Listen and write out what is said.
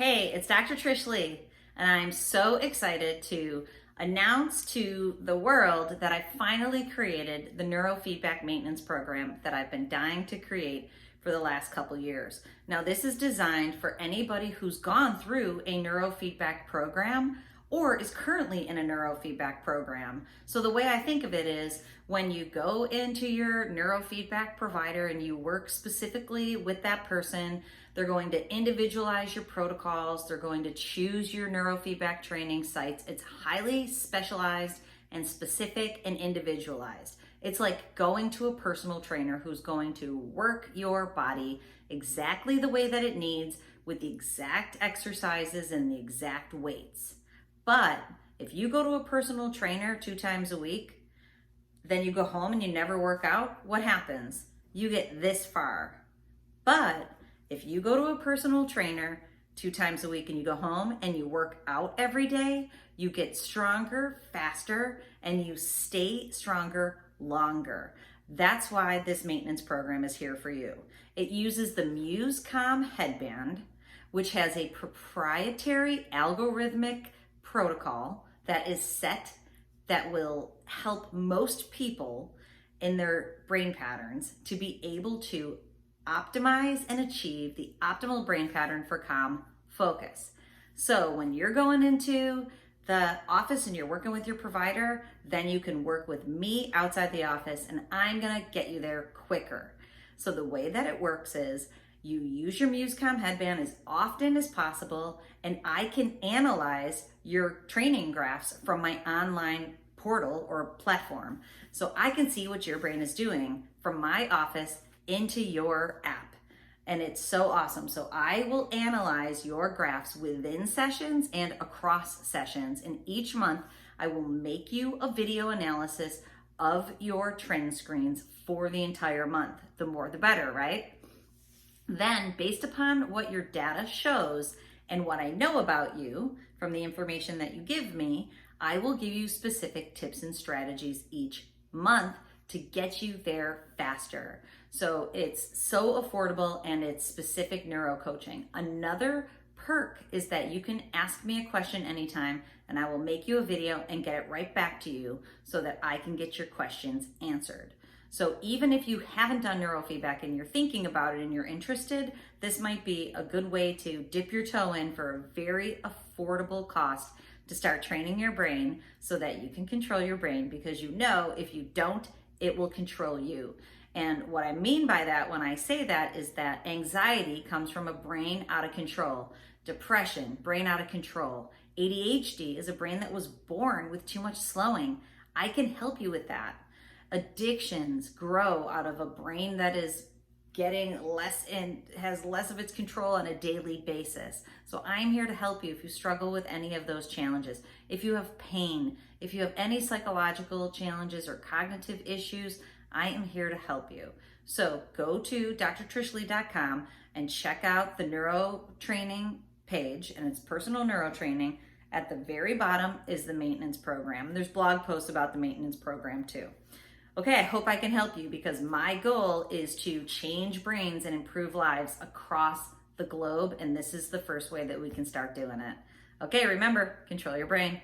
Hey, it's Dr. Trish Leigh, and I'm so excited to announce to the world that I finally created the Neurofeedback maintenance program that I've been dying to create for the last couple years. Now, this is designed for anybody who's gone through a neurofeedback program or is currently in a neurofeedback program. So the way I think of it is when you go into your neurofeedback provider and you work specifically with that person, they're going to individualize your protocols. They're going to choose your neurofeedback training sites. It's highly specialized and specific and individualized. It's like going to a personal trainer who's going to work your body exactly the way that it needs with the exact exercises and the exact weights. But if you go to a personal trainer 2 times a week, then you go home and you never work out, what happens? You get this far. But if you go to a personal trainer 2 times a week and you go home and you work out every day, you get stronger, faster, and you stay stronger longer. That's why this maintenance program is here for you. It uses the MuseCalm headband, which has a proprietary algorithmic protocol that is set that will help most people in their brain patterns to be able to optimize and achieve the optimal brain pattern for calm focus. So when you're going into the office and you're working with your provider, then you can work with me outside the office and I'm gonna get you there quicker. So the way that it works is you use your MuseCalm headband as often as possible, and I can analyze your training graphs from my online portal or platform. So I can see what your brain is doing from my office into your app. And it's so awesome. So I will analyze your graphs within sessions and across sessions. And each month I will make you a video analysis of your trend screens for the entire month. The more, the better, right? Then, based upon what your data shows and what I know about you from the information that you give me, I will give you specific tips and strategies each month to get you there faster. So it's so affordable and it's specific neuro coaching. Another perk is that you can ask me a question anytime and I will make you a video and get it right back to you so that I can get your questions answered. So even if you haven't done neurofeedback and you're thinking about it and you're interested, this might be a good way to dip your toe in for a very affordable cost to start training your brain so that you can control your brain, because you know if you don't, it will control you. And what I mean by that when I say that is that anxiety comes from a brain out of control. Depression, brain out of control. ADHD is a brain that was born with too much slowing. I can help you with that. Addictions grow out of a brain that is getting less and has less of its control on a daily basis. So I'm here to help you if you struggle with any of those challenges. If you have pain, if you have any psychological challenges or cognitive issues, I am here to help you. So go to drtrishleigh.com and check out the neuro training page, and it's personal neuro training. At the very bottom is the maintenance program. There's blog posts about the maintenance program too. Okay, I hope I can help you, because my goal is to change brains and improve lives across the globe, and this is the first way that we can start doing it. Okay, remember, control your brain.